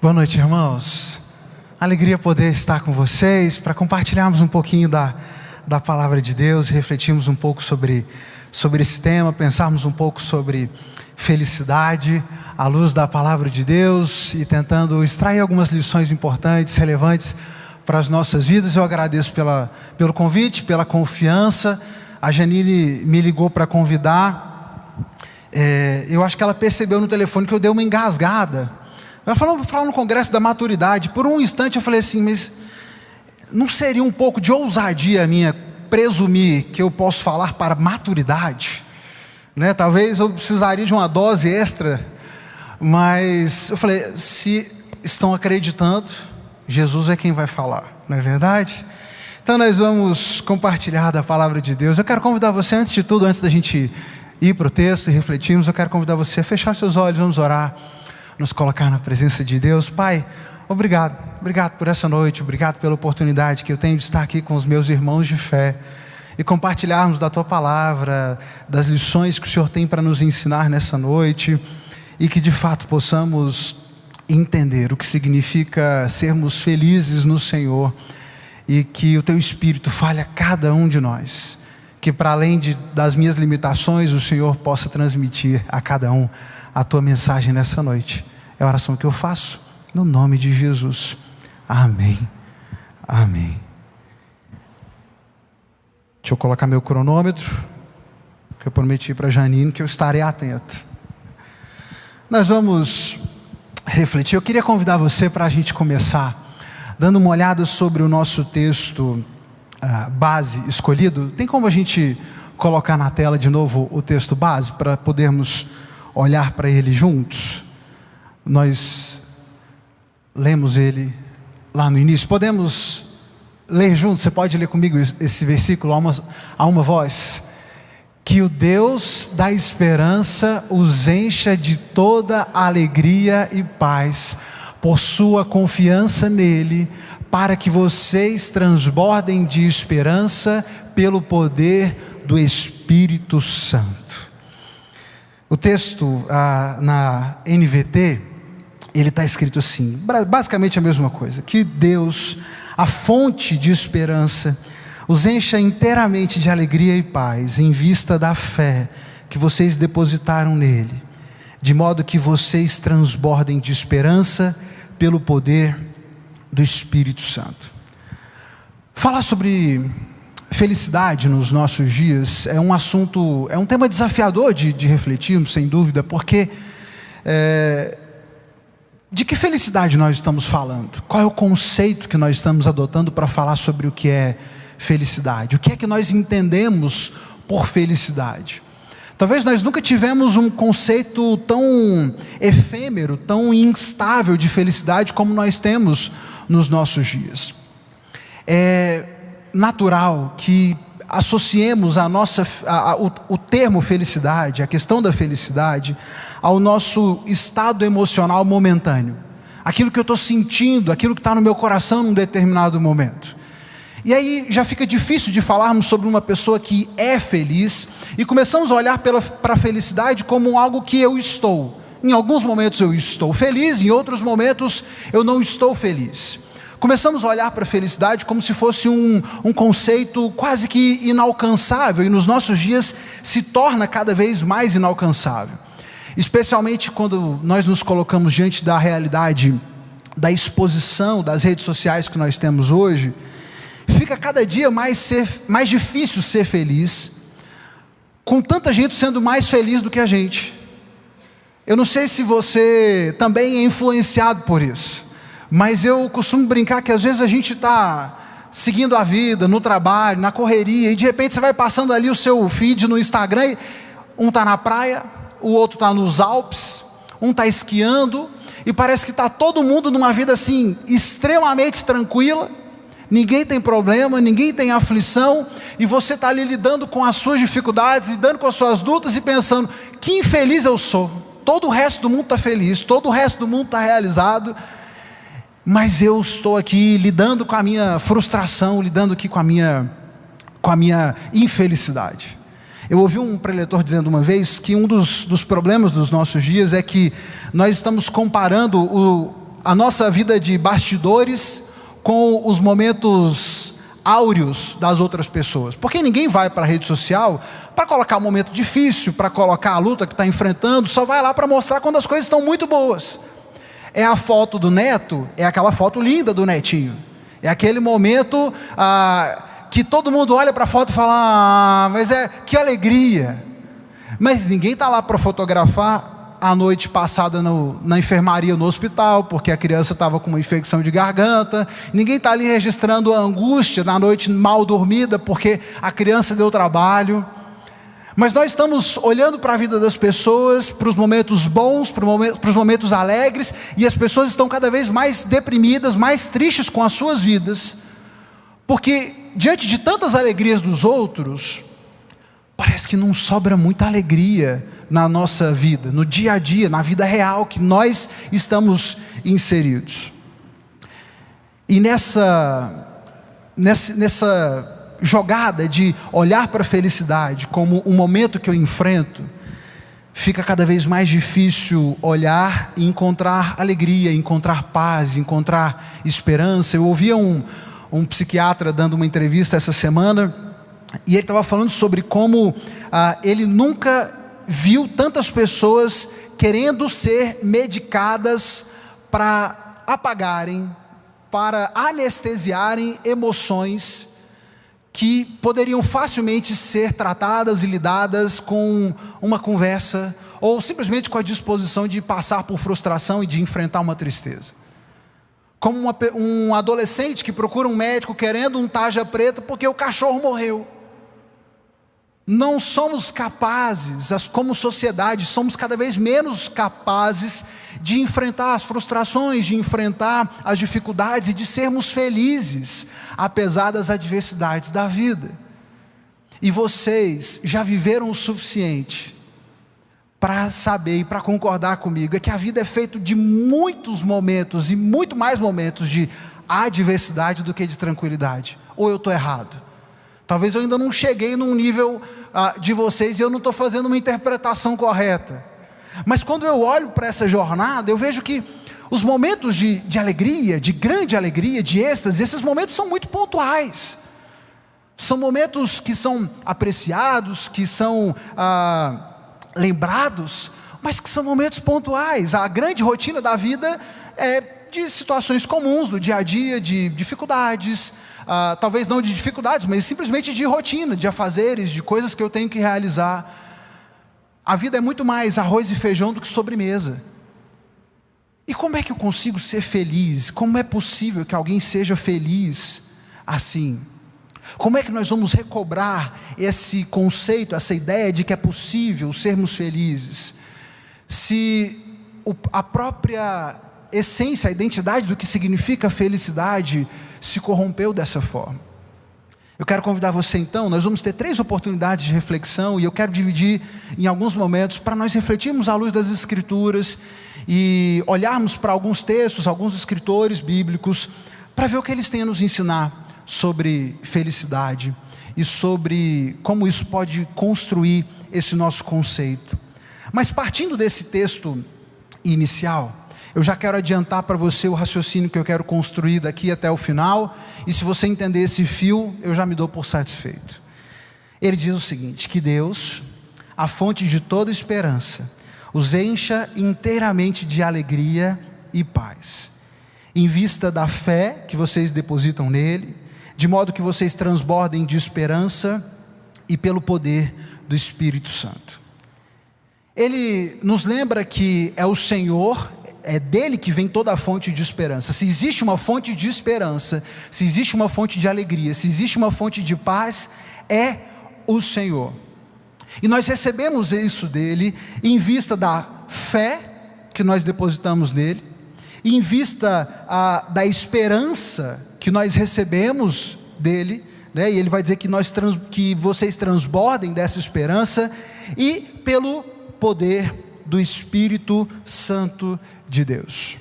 Boa noite, irmãos. Alegria poder estar com vocês para compartilharmos um pouquinho da palavra de Deus, refletirmos um pouco sobre esse tema, pensarmos um pouco sobre felicidade à luz da palavra de Deus e tentando extrair algumas lições importantes, relevantes para as nossas vidas. Eu agradeço pelo convite, pela confiança. A Janine me ligou para convidar. Eu acho que ela percebeu no telefone que eu dei uma engasgada. Ela falou no congresso da maturidade. Por um instante eu falei assim, mas não seria um pouco de ousadia minha presumir que eu posso falar para maturidade? Né? Talvez eu precisaria de uma dose extra. Mas eu falei, se estão acreditando, Jesus é quem vai falar, não é verdade? Então nós vamos compartilhar da palavra de Deus. Eu quero convidar você, antes de tudo, antes da gente ir para o texto e refletirmos, eu quero convidar você a fechar seus olhos, vamos orar, nos colocar na presença de Deus. Pai, obrigado por essa noite, obrigado pela oportunidade que eu tenho de estar aqui com os meus irmãos de fé e compartilharmos da Tua palavra, das lições que o Senhor tem para nos ensinar nessa noite e que de fato possamos entender o que significa sermos felizes no Senhor e que o Teu Espírito fale a cada um de nós, que para além das minhas limitações o Senhor possa transmitir a cada um a Tua mensagem nessa noite. É a oração que eu faço no nome de Jesus. Amém. Amém. Deixa eu colocar meu cronômetro, que eu prometi para a Janine que eu estarei atento. Nós vamos refletir. Eu queria convidar você para a gente começar dando uma olhada sobre o nosso texto base escolhido. Tem como a gente colocar na tela de novo o texto base para podermos olhar para ele juntos? Nós lemos ele lá no início. Podemos ler juntos? Você pode ler comigo esse versículo a uma voz? Que o Deus da esperança os encha de toda alegria e paz por sua confiança nele, para que vocês transbordem de esperança pelo poder do Espírito Santo. O texto na NVT, ele está escrito assim, basicamente a mesma coisa: que Deus, a fonte de esperança, os encha inteiramente de alegria e paz em vista da fé que vocês depositaram nele, de modo que vocês transbordem de esperança pelo poder do Espírito Santo. Falar sobre felicidade nos nossos dias é um assunto, é um tema desafiador de refletirmos, sem dúvida, porque de que felicidade nós estamos falando? Qual é o conceito que nós estamos adotando para falar sobre o que é felicidade? O que é que nós entendemos por felicidade? Talvez nós nunca tivemos um conceito tão efêmero, tão instável de felicidade como nós temos nos nossos dias. É natural que associemos o termo felicidade, a questão da felicidade, ao nosso estado emocional momentâneo. Aquilo que eu estou sentindo, aquilo que está no meu coração num determinado momento. E aí já fica difícil de falarmos sobre uma pessoa que é feliz e começamos a olhar para a felicidade como algo que eu estou. Em alguns momentos eu estou feliz, em outros momentos eu não estou feliz. Começamos a olhar para a felicidade como se fosse um conceito quase que inalcançável, e nos nossos dias se torna cada vez mais inalcançável. Especialmente quando nós nos colocamos diante da realidade da exposição das redes sociais que nós temos hoje. Fica cada dia mais difícil ser feliz, com tanta gente sendo mais feliz do que a gente. Eu não sei se você também é influenciado por isso, mas eu costumo brincar que às vezes a gente está seguindo a vida, no trabalho, na correria, e de repente você vai passando ali o seu feed no Instagram, e um está na praia, o outro está nos Alpes, um está esquiando, e parece que está todo mundo numa vida assim, extremamente tranquila. Ninguém tem problema, ninguém tem aflição, e você está ali lidando com as suas dificuldades, lidando com as suas lutas e pensando, que infeliz eu sou. Todo o resto do mundo está feliz, todo o resto do mundo está realizado, mas eu estou aqui lidando com a minha frustração, lidando aqui com a minha infelicidade. Eu ouvi um preletor dizendo uma vez que um dos problemas dos nossos dias é que nós estamos comparando a nossa vida de bastidores com os momentos áureos das outras pessoas. Porque ninguém vai para a rede social para colocar um momento difícil, para colocar a luta que está enfrentando, só vai lá para mostrar quando as coisas estão muito boas. É a foto do neto, é aquela foto linda do netinho. É aquele momento que todo mundo olha para a foto e fala, mas que alegria. Mas ninguém está lá para fotografar a noite passada na enfermaria no hospital, porque a criança estava com uma infecção de garganta. Ninguém está ali registrando a angústia na noite mal dormida, porque a criança deu trabalho. Mas nós estamos olhando para a vida das pessoas, para os momentos bons, para os momentos alegres, e as pessoas estão cada vez mais deprimidas, mais tristes com as suas vidas, porque diante de tantas alegrias dos outros, parece que não sobra muita alegria na nossa vida, no dia a dia, na vida real que nós estamos inseridos. E nessa jogada de olhar para a felicidade como um momento que eu enfrento, fica cada vez mais difícil olhar e encontrar alegria, encontrar paz, encontrar esperança. Eu ouvia um psiquiatra dando uma entrevista essa semana, e ele estava falando sobre como ele nunca viu tantas pessoas querendo ser medicadas para apagarem, para anestesiarem emoções que poderiam facilmente ser tratadas e lidadas com uma conversa, ou simplesmente com a disposição de passar por frustração e de enfrentar uma tristeza. Como um adolescente que procura um médico querendo um tarja preta porque o cachorro morreu. Não somos capazes, como sociedade, somos cada vez menos capazes de enfrentar as frustrações, de enfrentar as dificuldades e de sermos felizes, apesar das adversidades da vida. E vocês já viveram o suficiente para saber e para concordar comigo, é que a vida é feita de muitos momentos, e muito mais momentos de adversidade do que de tranquilidade. Ou eu estou errado? Talvez eu ainda não cheguei num nível de vocês e eu não estou fazendo uma interpretação correta. Mas quando eu olho para essa jornada, eu vejo que os momentos de alegria, de grande alegria, de êxtase, esses momentos são muito pontuais. São momentos que são apreciados, que são lembrados, mas que são momentos pontuais. A grande rotina da vida é de situações comuns do dia a dia, de dificuldades, talvez não de dificuldades, mas simplesmente de rotina, de afazeres, de coisas que eu tenho que realizar. A vida é muito mais arroz e feijão do que sobremesa. E como é que eu consigo ser feliz? Como é possível que alguém seja feliz assim? Como é que nós vamos recobrar esse conceito, essa ideia de que é possível sermos felizes, se a própria essência, a identidade do que significa felicidade se corrompeu dessa forma? Eu quero convidar você então, nós vamos ter 3 oportunidades de reflexão, e eu quero dividir em alguns momentos para nós refletirmos à luz das Escrituras e olharmos para alguns textos, alguns escritores bíblicos, para ver o que eles têm a nos ensinar sobre felicidade e sobre como isso pode construir esse nosso conceito. Mas partindo desse texto inicial, eu já quero adiantar para você o raciocínio que eu quero construir daqui até o final, e se você entender esse fio, eu já me dou por satisfeito. Ele diz o seguinte: que Deus, a fonte de toda esperança, os encha inteiramente de alegria e paz, em vista da fé que vocês depositam nele, de modo que vocês transbordem de esperança e pelo poder do Espírito Santo. Ele nos lembra que é o Senhor, é dele que vem toda a fonte de esperança. Se existe uma fonte de esperança, se existe uma fonte de alegria, se existe uma fonte de paz, é o Senhor. E nós recebemos isso dele em vista da fé que nós depositamos nele, em vista da esperança que nós recebemos dele, né? E ele vai dizer que vocês transbordem dessa esperança, e pelo poder do Espírito Santo de Deus.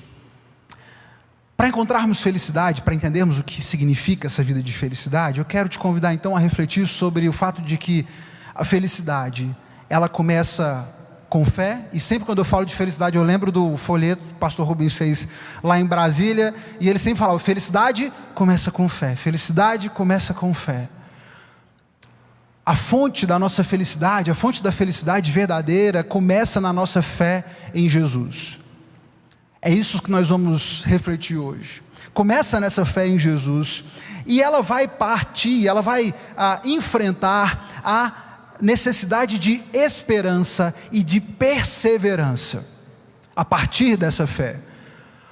Para encontrarmos felicidade, para entendermos o que significa essa vida de felicidade, eu quero te convidar então a refletir sobre o fato de que a felicidade, ela começa com fé. E sempre quando eu falo de felicidade, eu lembro do folheto que o pastor Rubens fez lá em Brasília, e ele sempre falava: felicidade começa com fé, felicidade começa com fé. A fonte da nossa felicidade, a fonte da felicidade verdadeira começa na nossa fé em Jesus. É isso que nós vamos refletir hoje. Começa nessa fé em Jesus, e ela vai partir, ela vai enfrentar a necessidade de esperança e de perseverança a partir dessa fé.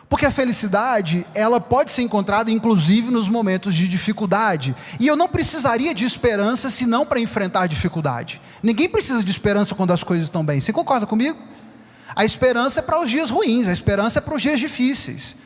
Porque a felicidade, ela pode ser encontrada inclusive nos momentos de dificuldade. E eu não precisaria de esperança senão para enfrentar a dificuldade. Ninguém precisa de esperança quando as coisas estão bem. Você concorda comigo? A esperança é para os dias ruins, a esperança é para os dias difíceis.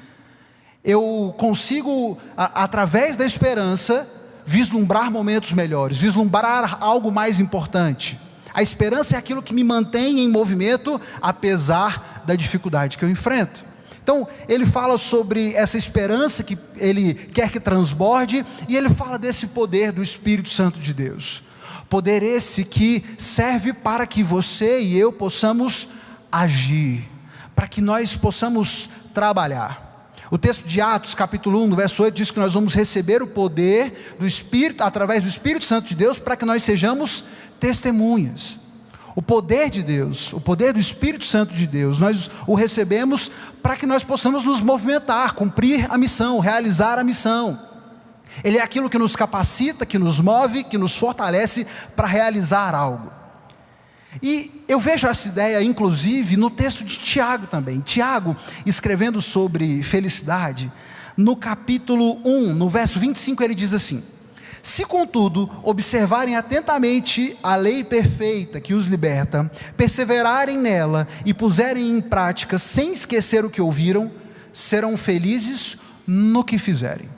Eu consigo, através da esperança, vislumbrar momentos melhores, vislumbrar algo mais importante. A esperança é aquilo que me mantém em movimento, apesar da dificuldade que eu enfrento. Então, ele fala sobre essa esperança que ele quer que transborde, e ele fala desse poder do Espírito Santo de Deus. Poder esse que serve para que você e eu possamos agir, para que nós possamos trabalhar. O texto de Atos, capítulo 1, no verso 8, diz que nós vamos receber o poder do Espírito, através do Espírito Santo de Deus, para que nós sejamos testemunhas. O poder de Deus, o poder do Espírito Santo de Deus, nós o recebemos para que nós possamos nos movimentar, cumprir a missão, realizar a missão. Ele é aquilo que nos capacita, que nos move, que nos fortalece para realizar algo. E eu vejo essa ideia, inclusive, no texto de Tiago também. Tiago, escrevendo sobre felicidade, no capítulo 1, no verso 25, ele diz assim: se contudo observarem atentamente a lei perfeita que os liberta, perseverarem nela e puserem em prática sem esquecer o que ouviram, serão felizes no que fizerem.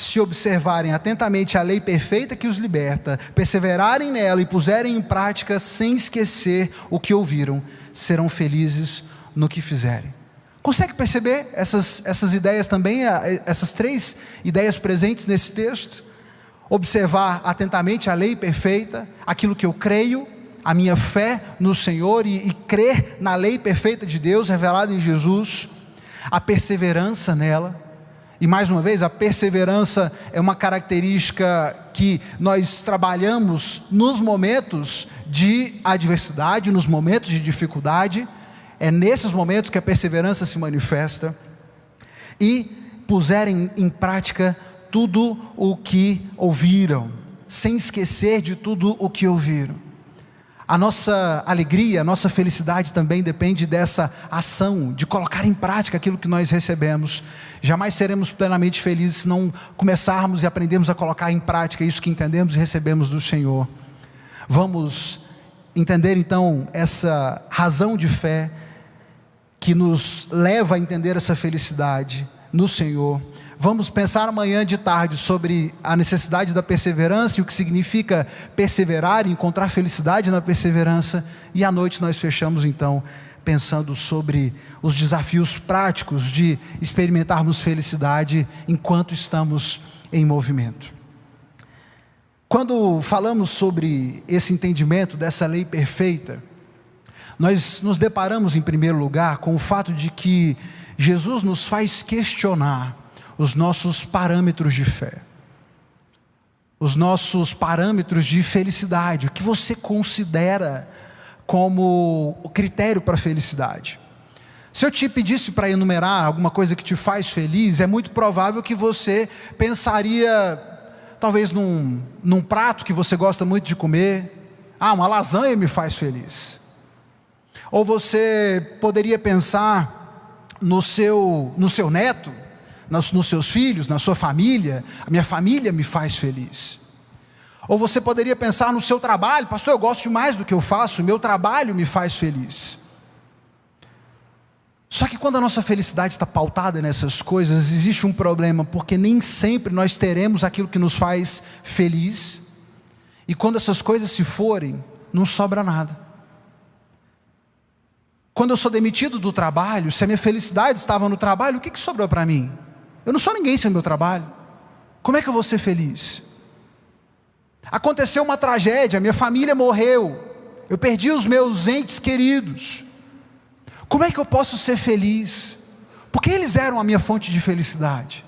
Se observarem atentamente a lei perfeita que os liberta, perseverarem nela e puserem em prática sem esquecer o que ouviram, serão felizes no que fizerem. Consegue perceber essas ideias também, essas três ideias presentes nesse texto? Observar atentamente a lei perfeita, aquilo que eu creio, a minha fé no Senhor e crer na lei perfeita de Deus revelada em Jesus, a perseverança nela. E mais uma vez, a perseverança é uma característica que nós trabalhamos nos momentos de adversidade, nos momentos de dificuldade. É nesses momentos que a perseverança se manifesta. E puserem em prática tudo o que ouviram, sem esquecer de tudo o que ouviram. A nossa alegria, a nossa felicidade também depende dessa ação, de colocar em prática aquilo que nós recebemos. Jamais seremos plenamente felizes se não começarmos e aprendermos a colocar em prática isso que entendemos e recebemos do Senhor. Vamos entender então essa razão de fé que nos leva a entender essa felicidade no Senhor. Vamos pensar amanhã de tarde sobre a necessidade da perseverança e o que significa perseverar e encontrar felicidade na perseverança. E à noite nós fechamos então pensando sobre os desafios práticos de experimentarmos felicidade enquanto estamos em movimento. Quando falamos sobre esse entendimento dessa lei perfeita, nós nos deparamos em primeiro lugar com o fato de que Jesus nos faz questionar os nossos parâmetros de fé, os nossos parâmetros de felicidade, o que você considera como o critério para a felicidade. Se eu te pedisse para enumerar alguma coisa que te faz feliz, é muito provável que você pensaria, talvez num prato que você gosta muito de comer. Uma lasanha me faz feliz. Ou você poderia pensar no seu neto, nos seus filhos, na sua família. A minha família me faz feliz. Ou você poderia pensar no seu trabalho. Pastor, eu gosto demais do que eu faço, o meu trabalho me faz feliz. Só que quando a nossa felicidade está pautada nessas coisas, existe um problema, porque nem sempre nós teremos aquilo que nos faz feliz, e quando essas coisas se forem, não sobra nada. Quando eu sou demitido do trabalho, se a minha felicidade estava no trabalho, o que sobrou para mim? Eu não sou ninguém sem o meu trabalho. Como é que eu vou ser feliz? Aconteceu uma tragédia, minha família morreu. eu perdi os meus entes queridos. Como é que eu posso ser feliz? Porque eles eram a minha fonte de felicidade.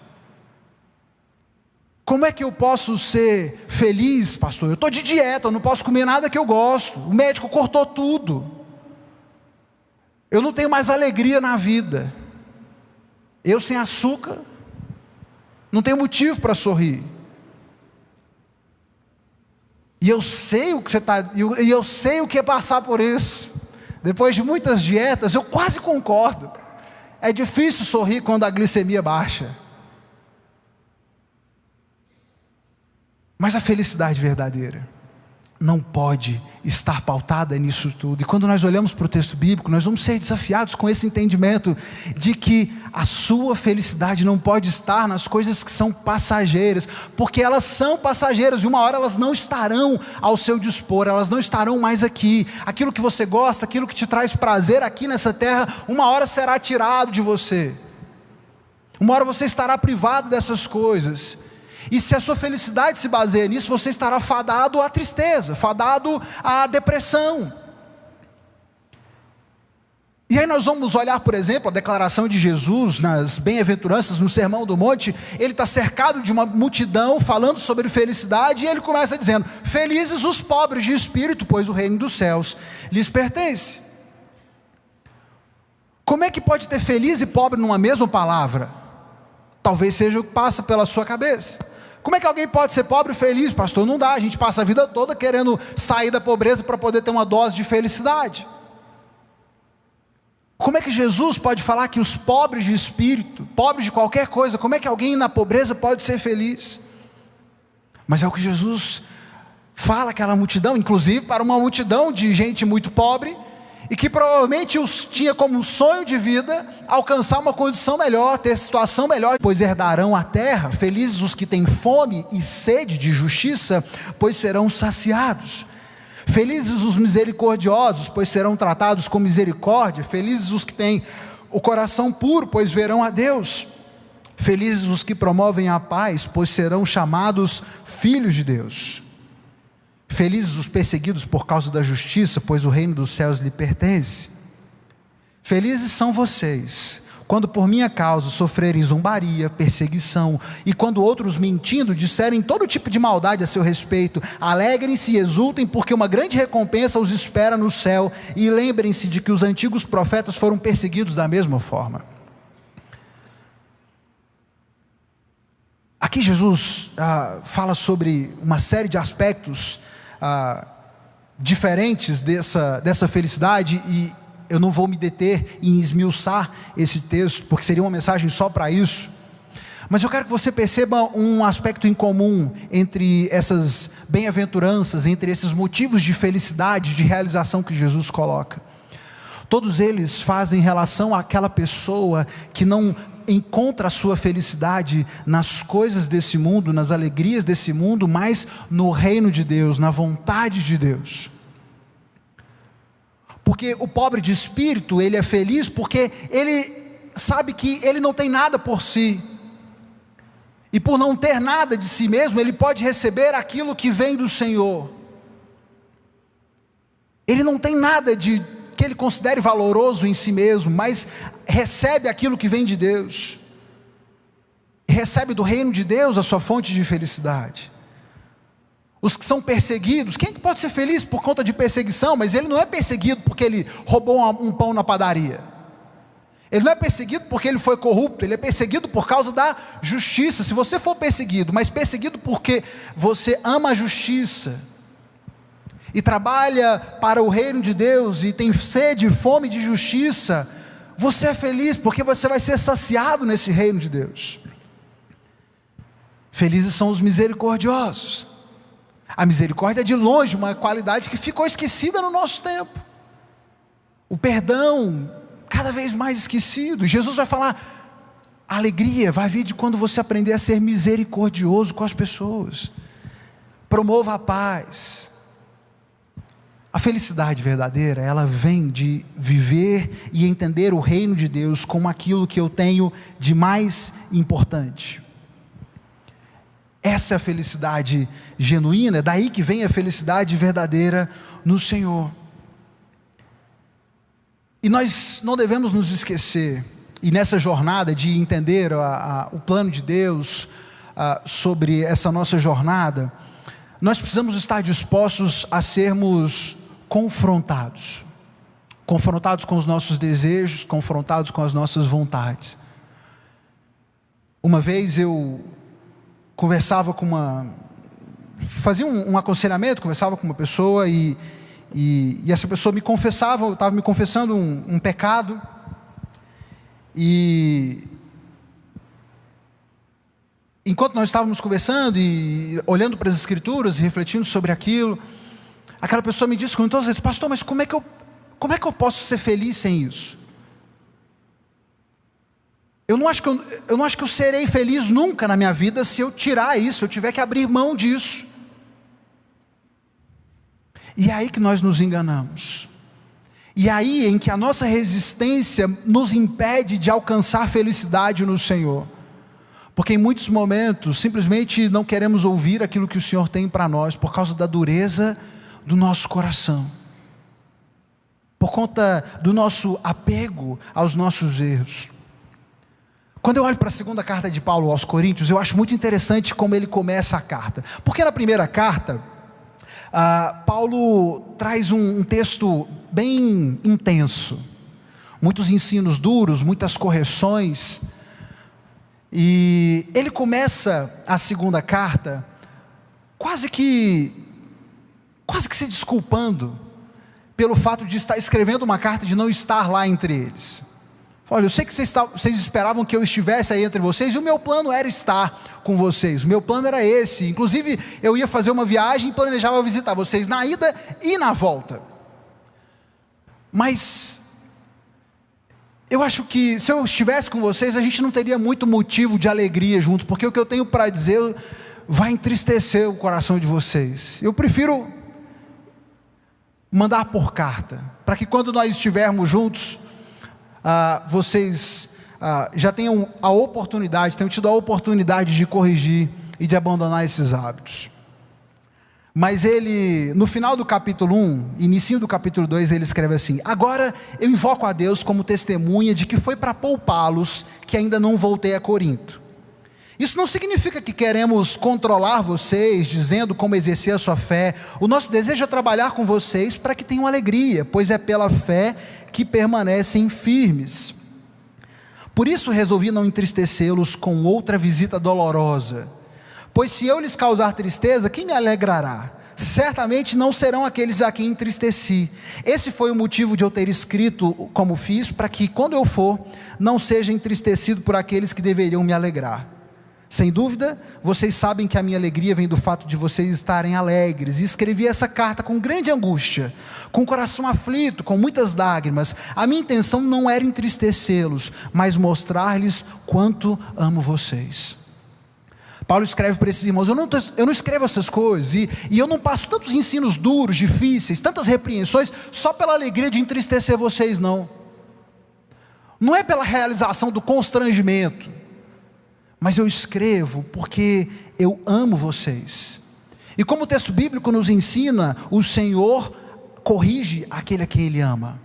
Como é que eu posso ser feliz, pastor? Eu estou de dieta, eu não posso comer nada que eu gosto. O médico cortou tudo. Eu não tenho mais alegria na vida. Eu sem açúcar, não tenho motivo para sorrir. E eu sei o que eu sei o que é passar por isso. Depois de muitas dietas, eu quase concordo. É difícil sorrir quando a glicemia baixa. Mas a felicidade verdadeira não pode estar pautada nisso tudo. E quando nós olhamos para o texto bíblico, nós vamos ser desafiados com esse entendimento de que a sua felicidade não pode estar nas coisas que são passageiras, porque elas são passageiras e uma hora elas não estarão ao seu dispor, elas não estarão mais aqui. Aquilo que você gosta, aquilo que te traz prazer aqui nessa terra, uma hora será tirado de você. Uma hora você estará privado dessas coisas. E se a sua felicidade se baseia nisso, você estará fadado à tristeza, fadado à depressão. E aí nós vamos olhar, por exemplo, a declaração de Jesus nas bem-aventuranças, no Sermão do Monte. Ele está cercado de uma multidão falando sobre felicidade, e ele começa dizendo: felizes os pobres de espírito, pois o reino dos céus lhes pertence. Como é que pode ter feliz e pobre numa mesma palavra? Talvez seja o que passa pela sua cabeça. Como é que alguém pode ser pobre e feliz, pastor? Não dá, a gente passa a vida toda querendo sair da pobreza para poder ter uma dose de felicidade. Como é que Jesus pode falar que os pobres de espírito, pobres de qualquer coisa, como é que alguém na pobreza pode ser feliz? Mas é o que Jesus fala àquela multidão, inclusive para uma multidão de gente muito pobre, e que provavelmente os tinha como um sonho de vida alcançar uma condição melhor, ter situação melhor, pois herdarão a terra. Felizes os que têm fome e sede de justiça, pois serão saciados. Felizes os misericordiosos, pois serão tratados com misericórdia. Felizes os que têm o coração puro, pois verão a Deus. Felizes os que promovem a paz, pois serão chamados filhos de Deus. Felizes os perseguidos por causa da justiça, pois o reino dos céus lhe pertence. Felizes são vocês, quando por minha causa sofrerem zombaria, perseguição, e quando outros mentindo disserem todo tipo de maldade a seu respeito. Alegrem-se e exultem, porque uma grande recompensa os espera no céu, e lembrem-se de que os antigos profetas foram perseguidos da mesma forma. Aqui Jesus fala sobre uma série de aspectos diferentes dessa felicidade, e eu não vou me deter em esmiuçar esse texto, porque seria uma mensagem só para isso, mas eu quero que você perceba um aspecto em comum entre essas bem-aventuranças, entre esses motivos de felicidade, de realização que Jesus coloca. Todos eles fazem relação àquela pessoa que não encontra a sua felicidade nas coisas desse mundo, nas alegrias desse mundo, mas no reino de Deus, na vontade de Deus. Porque o pobre de espírito, ele é feliz porque ele sabe que ele não tem nada por si, e por não ter nada de si mesmo, ele pode receber aquilo que vem do Senhor. Ele não tem nada que ele considere valoroso em si mesmo, mas recebe aquilo que vem de Deus, recebe do reino de Deus a sua fonte de felicidade. Os que são perseguidos, quem que pode ser feliz por conta de perseguição? Mas ele não é perseguido porque ele roubou um pão na padaria, ele não é perseguido porque ele foi corrupto, ele é perseguido por causa da justiça. Se você for perseguido, mas perseguido porque você ama a justiça, e trabalha para o reino de Deus, e tem sede e fome de justiça, você é feliz, porque você vai ser saciado nesse reino de Deus. Felizes são os misericordiosos. A misericórdia é de longe uma qualidade que ficou esquecida no nosso tempo. O perdão, cada vez mais esquecido. Jesus vai falar, a alegria vai vir de quando você aprender a ser misericordioso com as pessoas. Promova a paz. A felicidade verdadeira, ela vem de viver e entender o reino de Deus como aquilo que eu tenho de mais importante. Essa é a felicidade genuína, é daí que vem a felicidade verdadeira no Senhor. E nós não devemos nos esquecer, e nessa jornada de entender o plano de Deus sobre essa nossa jornada, nós precisamos estar dispostos a sermos confrontados com os nossos desejos, confrontados com as nossas vontades. Uma vez eu conversava fazia um aconselhamento, conversava com uma pessoa e essa pessoa me confessava, eu estava me confessando um pecado, e enquanto nós estávamos conversando e olhando para as escrituras e refletindo sobre aquilo, aquela pessoa me disse com todas as vezes: pastor, mas como é que eu posso ser feliz sem isso? Eu não acho que eu serei feliz nunca na minha vida se eu tirar isso, se eu tiver que abrir mão disso. E é aí que nós nos enganamos. E é aí em que a nossa resistência nos impede de alcançar felicidade no Senhor. Porque em muitos momentos simplesmente não queremos ouvir aquilo que o Senhor tem para nós por causa da dureza do nosso coração, por conta do nosso apego aos nossos erros. Quando eu olho para a segunda carta de Paulo aos Coríntios, eu acho muito interessante como ele começa a carta. Porque na primeira carta, Paulo traz um texto bem intenso, muitos ensinos duros, muitas correções, e ele começa a segunda carta quase que se desculpando pelo fato de estar escrevendo uma carta, de não estar lá entre eles. Olha, eu sei que vocês esperavam que eu estivesse aí entre vocês, e o meu plano era estar com vocês, o meu plano era esse. Inclusive eu ia fazer uma viagem e planejava visitar vocês na ida e na volta. Mas eu acho que se eu estivesse com vocês, a gente não teria muito motivo de alegria junto, porque o que eu tenho para dizer vai entristecer o coração de vocês. Eu prefiro mandar por carta, para que quando nós estivermos juntos, vocês já tenham tido a oportunidade de corrigir e de abandonar esses hábitos. Mas ele, no final do capítulo 1, início do capítulo 2, ele escreve assim: agora eu invoco a Deus como testemunha de que foi para poupá-los que ainda não voltei a Corinto. Isso não significa que queremos controlar vocês, dizendo como exercer a sua fé. O nosso desejo é trabalhar com vocês para que tenham alegria, pois é pela fé que permanecem firmes. Por isso resolvi não entristecê-los com outra visita dolorosa, pois se eu lhes causar tristeza, quem me alegrará? Certamente não serão aqueles a quem entristeci. Esse foi o motivo de eu ter escrito como fiz, para que quando eu for, não seja entristecido por aqueles que deveriam me alegrar. Sem dúvida, vocês sabem que a minha alegria vem do fato de vocês estarem alegres, e escrevi essa carta com grande angústia, com o coração aflito, com muitas lágrimas. A minha intenção não era entristecê-los, mas mostrar-lhes quanto amo vocês. Paulo escreve para esses irmãos: eu não escrevo essas coisas, e eu não passo tantos ensinos duros, difíceis, tantas repreensões, só pela alegria de entristecer vocês, não é pela realização do constrangimento, mas eu escrevo porque eu amo vocês. E como o texto bíblico nos ensina, o Senhor corrige aquele a quem Ele ama.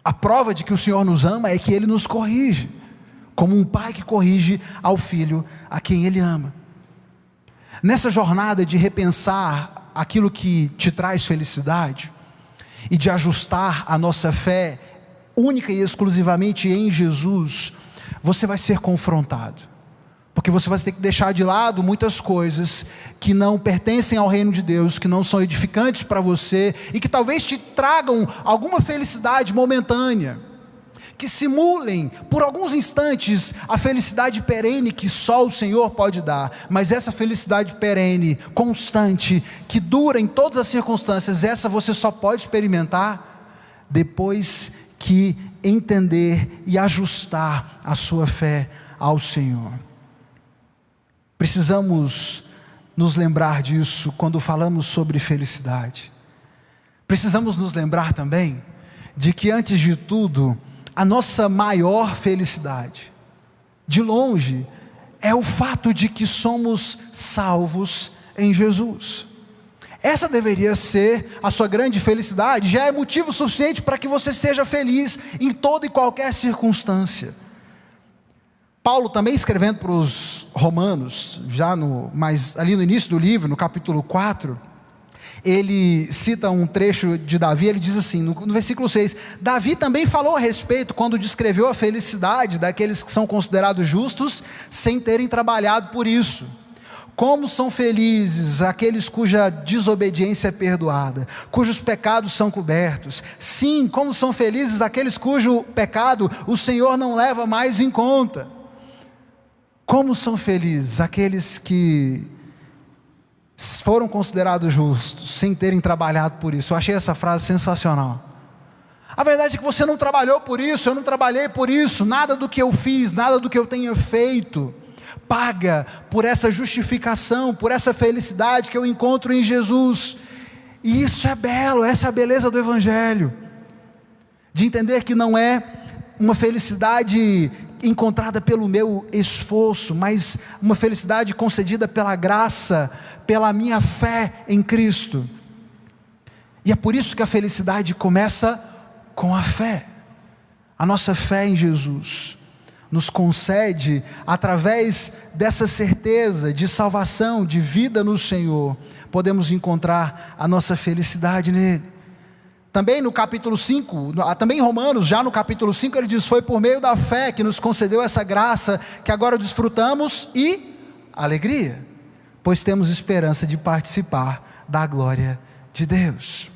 A prova de que o Senhor nos ama é que Ele nos corrige, como um pai que corrige ao filho a quem Ele ama. Nessa jornada de repensar aquilo que te traz felicidade, e de ajustar a nossa fé única e exclusivamente em Jesus, você vai ser confrontado. Porque você vai ter que deixar de lado muitas coisas que não pertencem ao reino de Deus, que não são edificantes para você, e que talvez te tragam alguma felicidade momentânea, que simulem por alguns instantes a felicidade perene que só o Senhor pode dar. Mas essa felicidade perene, constante, que dura em todas as circunstâncias, essa você só pode experimentar depois que entender e ajustar a sua fé ao Senhor. Precisamos nos lembrar disso quando falamos sobre felicidade. Precisamos nos lembrar também de que, antes de tudo, a nossa maior felicidade, de longe, é o fato de que somos salvos em Jesus. Essa deveria ser a sua grande felicidade. Já é motivo suficiente para que você seja feliz em toda e qualquer circunstância. Paulo também escrevendo para os romanos, mas ali no início do livro, no capítulo 4, ele cita um trecho de Davi. Ele diz assim, no versículo 6, Davi também falou a respeito, quando descreveu a felicidade daqueles que são considerados justos, sem terem trabalhado por isso. Como são felizes aqueles cuja desobediência é perdoada, cujos pecados são cobertos. Sim, como são felizes aqueles cujo pecado o Senhor não leva mais em conta. Como são felizes aqueles que foram considerados justos, sem terem trabalhado por isso. Eu achei essa frase sensacional. A verdade é que você não trabalhou por isso, eu não trabalhei por isso. Nada do que eu fiz, nada do que eu tenha feito paga por essa justificação, por essa felicidade que eu encontro em Jesus. E isso é belo, essa é a beleza do Evangelho, de entender que não é uma felicidade encontrada pelo meu esforço, mas uma felicidade concedida pela graça, pela minha fé em Cristo. E é por isso que a felicidade começa com a fé. A nossa fé em Jesus nos concede, através dessa certeza de salvação, de vida no Senhor, podemos encontrar a nossa felicidade nele. Também no capítulo 5, também em Romanos, já no capítulo 5, ele diz, foi por meio da fé que nos concedeu essa graça, que agora desfrutamos, e alegria, pois temos esperança de participar da glória de Deus.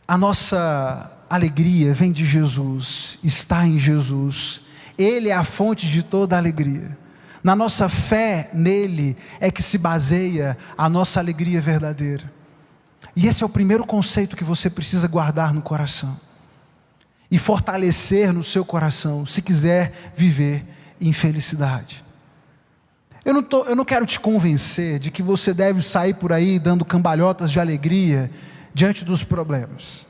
A nossa alegria vem de Jesus, está em Jesus. Ele é a fonte de toda alegria. Na nossa fé nele é que se baseia a nossa alegria verdadeira. E esse é o primeiro conceito que você precisa guardar no coração e fortalecer no seu coração, se quiser viver em felicidade. Eu não quero te convencer de que você deve sair por aí dando cambalhotas de alegria diante dos problemas,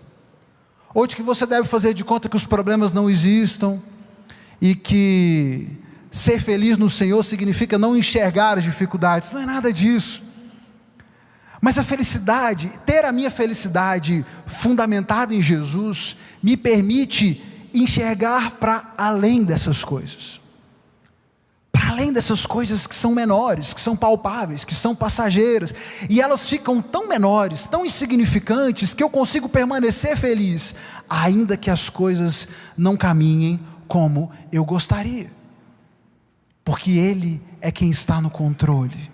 ou de que você deve fazer de conta que os problemas não existam, e que ser feliz no Senhor significa não enxergar as dificuldades. Não é nada disso. Mas a felicidade, ter a minha felicidade fundamentada em Jesus, me permite enxergar para além dessas coisas. Para além dessas coisas que são menores, que são palpáveis, que são passageiras. E elas ficam tão menores, tão insignificantes, que eu consigo permanecer feliz, ainda que as coisas não caminhem como eu gostaria. Porque Ele é quem está no controle.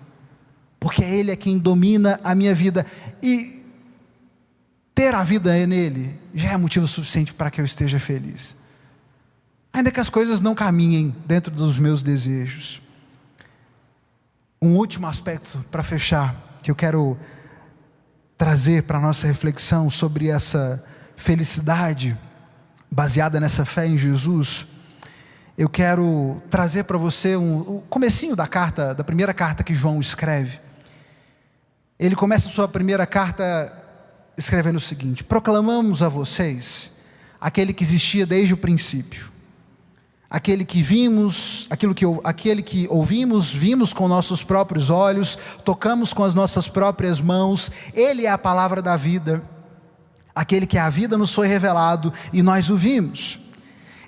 Porque Ele é quem domina a minha vida. E ter a vida nele já é motivo suficiente para que eu esteja feliz, ainda que as coisas não caminhem dentro dos meus desejos. Um último aspecto para fechar, que eu quero trazer para a nossa reflexão sobre essa felicidade baseada nessa fé em Jesus. Eu quero trazer para você o comecinho da primeira carta que João escreve. Ele começa a sua primeira carta escrevendo o seguinte: proclamamos a vocês aquele que existia desde o princípio, aquele que ouvimos, vimos com nossos próprios olhos, tocamos com as nossas próprias mãos. Ele é a palavra da vida, aquele que é a vida nos foi revelado e nós o vimos.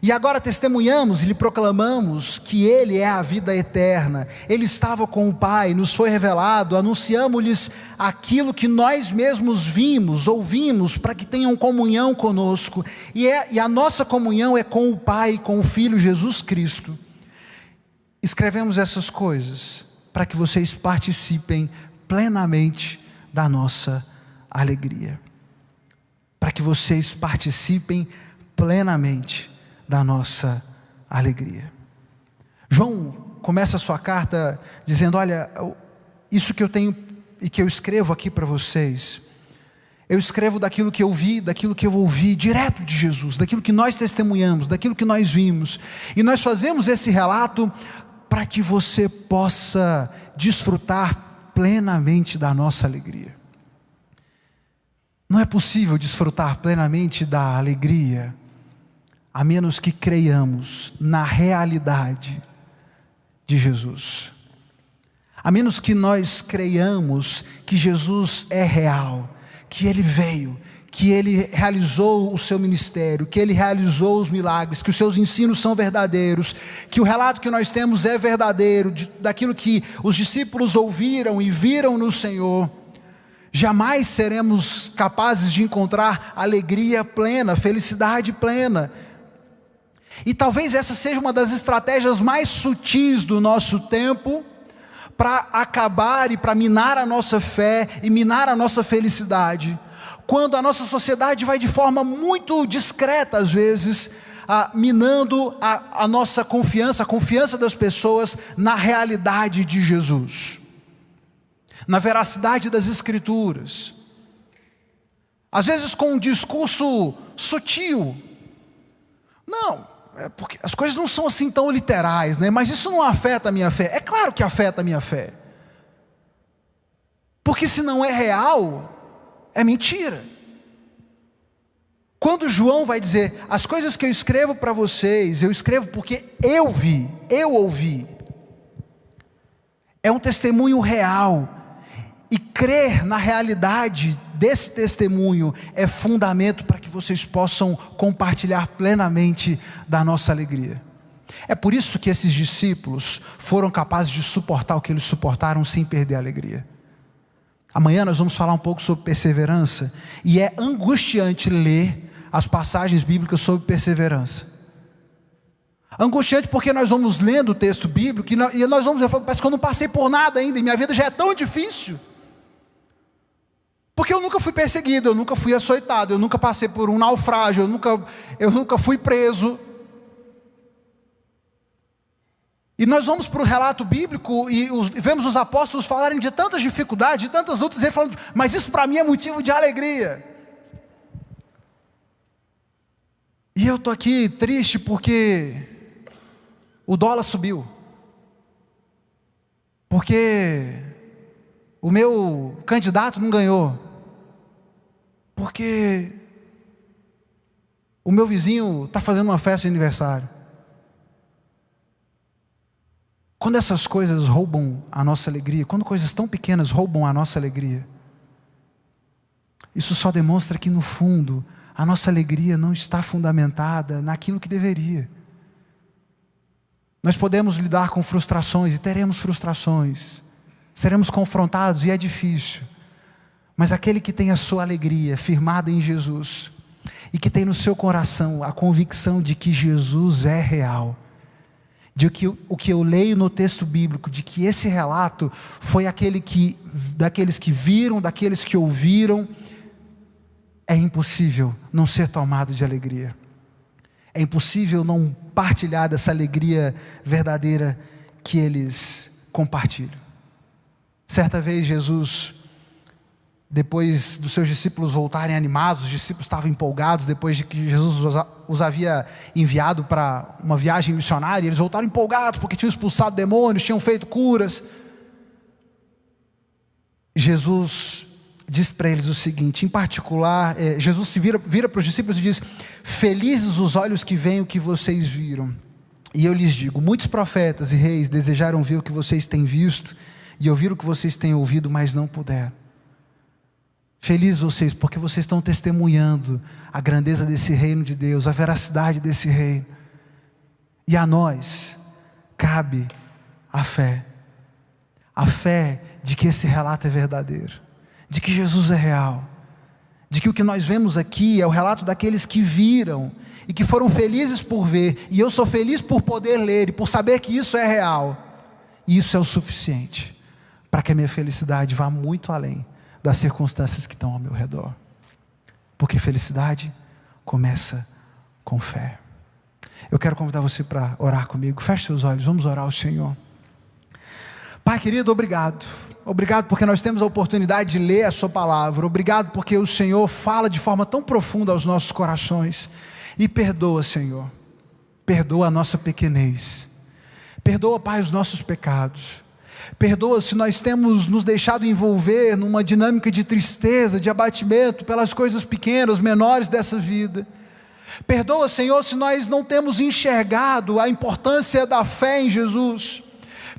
E agora testemunhamos e lhe proclamamos que Ele é a vida eterna. Ele estava com o Pai, nos foi revelado, anunciamos-lhes aquilo que nós mesmos vimos, ouvimos, para que tenham comunhão conosco. E a nossa comunhão é com o Pai, com o Filho Jesus Cristo. Escrevemos essas coisas para que vocês participem plenamente da nossa alegria. Para que vocês participem plenamente da nossa alegria. João começa a sua carta dizendo: olha, isso que eu tenho e que eu escrevo aqui para vocês, eu escrevo daquilo que eu vi, daquilo que eu ouvi direto de Jesus, daquilo que nós testemunhamos, daquilo que nós vimos, e nós fazemos esse relato para que você possa desfrutar plenamente da nossa alegria. Não é possível desfrutar plenamente da alegria a menos que creiamos na realidade de Jesus. a menos que nós creiamos que Jesus é real, que Ele veio, que Ele realizou o seu ministério, que Ele realizou os milagres, que os seus ensinos são verdadeiros, que o relato que nós temos é verdadeiro, daquilo que os discípulos ouviram e viram no Senhor, jamais seremos capazes de encontrar alegria plena, felicidade plena. E talvez essa seja uma das estratégias mais sutis do nosso tempo, para acabar e para minar a nossa fé e minar a nossa felicidade, quando a nossa sociedade vai de forma muito discreta às vezes, minando a nossa confiança, a confiança das pessoas na realidade de Jesus, na veracidade das Escrituras, às vezes com um discurso sutil. Não, porque as coisas não são assim tão literais, né? Mas isso não afeta a minha fé. É claro que afeta a minha fé, porque se não é real, é mentira. Quando João vai dizer, as coisas que eu escrevo para vocês, eu escrevo porque eu vi, eu ouvi, é um testemunho real, e crer na realidade desse testemunho é fundamento para que vocês possam compartilhar plenamente da nossa alegria. É por isso que esses discípulos foram capazes de suportar o que eles suportaram sem perder a alegria. Amanhã nós vamos falar um pouco sobre perseverança, e é angustiante ler as passagens bíblicas sobre perseverança. Angustiante porque nós vamos lendo o texto bíblico e nós vamos ver, parece que eu não passei por nada ainda, e minha vida já é tão difícil. Porque eu nunca fui perseguido, eu nunca fui açoitado, eu nunca passei por um naufrágio, eu nunca fui preso. E nós vamos para o relato bíblico e vemos os apóstolos falarem de tantas dificuldades, de tantas lutas, e ele falando, mas isso para mim é motivo de alegria. E eu estou aqui triste porque o dólar subiu, porque o meu candidato não ganhou, porque o meu vizinho está fazendo uma festa de aniversário. Quando essas coisas roubam a nossa alegria, quando coisas tão pequenas roubam a nossa alegria, isso só demonstra que no fundo a nossa alegria não está fundamentada naquilo que deveria. Nós podemos lidar com frustrações e teremos frustrações, seremos confrontados e é difícil, mas aquele que tem a sua alegria firmada em Jesus, e que tem no seu coração a convicção de que Jesus é real, de que o que eu leio no texto bíblico, de que esse relato foi daqueles que viram, daqueles que ouviram, é impossível não ser tomado de alegria. É impossível não partilhar dessa alegria verdadeira que eles compartilham. Certa vez Jesus, depois dos seus discípulos voltarem animados, os discípulos estavam empolgados, depois de que Jesus os havia enviado para uma viagem missionária, eles voltaram empolgados, porque tinham expulsado demônios, tinham feito curas. Jesus diz para eles o seguinte, em particular, Jesus se vira para os discípulos e diz, felizes os olhos que veem o que vocês viram, e eu lhes digo, muitos profetas e reis desejaram ver o que vocês têm visto, e ouvir o que vocês têm ouvido, mas não puderam. Felizes vocês, porque vocês estão testemunhando a grandeza desse reino de Deus, a veracidade desse reino. E a nós cabe a fé de que esse relato é verdadeiro, de que Jesus é real, de que o que nós vemos aqui é o relato daqueles que viram e que foram felizes por ver, e eu sou feliz por poder ler e por saber que isso é real, e isso é o suficiente para que a minha felicidade vá muito além das circunstâncias que estão ao meu redor, porque felicidade começa com fé. Eu quero convidar você para orar comigo. Feche seus olhos, vamos orar ao Senhor. Pai querido, obrigado porque nós temos a oportunidade de ler a sua palavra, obrigado porque o Senhor fala de forma tão profunda aos nossos corações, e perdoa, Senhor, perdoa a nossa pequenez, perdoa, Pai, os nossos pecados, perdoa se nós temos nos deixado envolver numa dinâmica de tristeza, de abatimento pelas coisas pequenas, menores dessa vida. Perdoa, Senhor, se nós não temos enxergado a importância da fé em Jesus.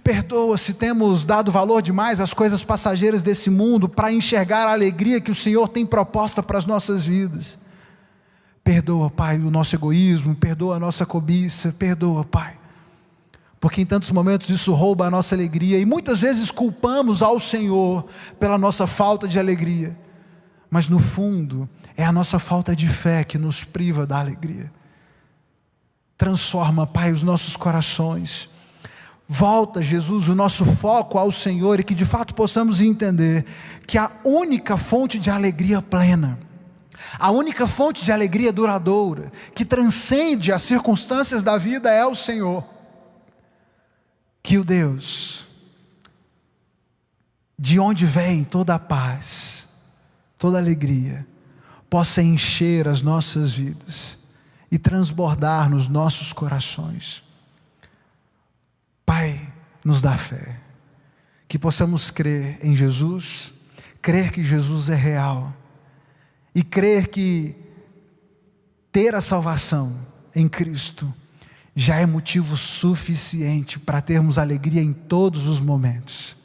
Perdoa se temos dado valor demais às coisas passageiras desse mundo para enxergar a alegria que o Senhor tem proposta para as nossas vidas. Perdoa, Pai, o nosso egoísmo, perdoa a nossa cobiça, perdoa, Pai. Porque em tantos momentos isso rouba a nossa alegria e muitas vezes culpamos ao Senhor pela nossa falta de alegria. Mas no fundo, é a nossa falta de fé que nos priva da alegria. Transforma, Pai, os nossos corações. Volta, Jesus, o nosso foco ao Senhor e que de fato possamos entender que a única fonte de alegria plena, a única fonte de alegria duradoura, que transcende as circunstâncias da vida é o Senhor. Que o Deus, de onde vem toda a paz, toda a alegria, possa encher as nossas vidas e transbordar nos nossos corações. Pai, nos dá fé, que possamos crer em Jesus, crer que Jesus é real, e crer que ter a salvação em Cristo já é motivo suficiente para termos alegria em todos os momentos,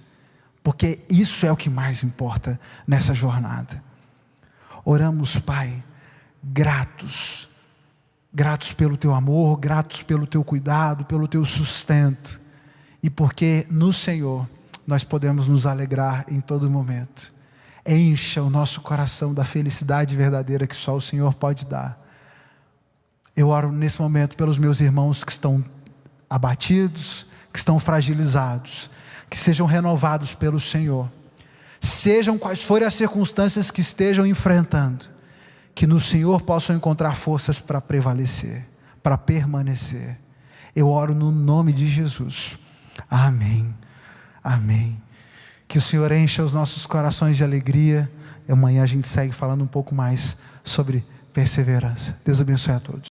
porque isso é o que mais importa nessa jornada. Oramos, Pai, gratos pelo Teu amor, gratos pelo Teu cuidado, pelo Teu sustento, e porque no Senhor nós podemos nos alegrar em todo momento. Encha o nosso coração da felicidade verdadeira que só o Senhor pode dar. Eu oro nesse momento pelos meus irmãos que estão abatidos, que estão fragilizados, que sejam renovados pelo Senhor. Sejam quais forem as circunstâncias que estejam enfrentando, que no Senhor possam encontrar forças para prevalecer, para permanecer. Eu oro no nome de Jesus. Amém. Amém. Que o Senhor encha os nossos corações de alegria. E amanhã a gente segue falando um pouco mais sobre perseverança. Deus abençoe a todos.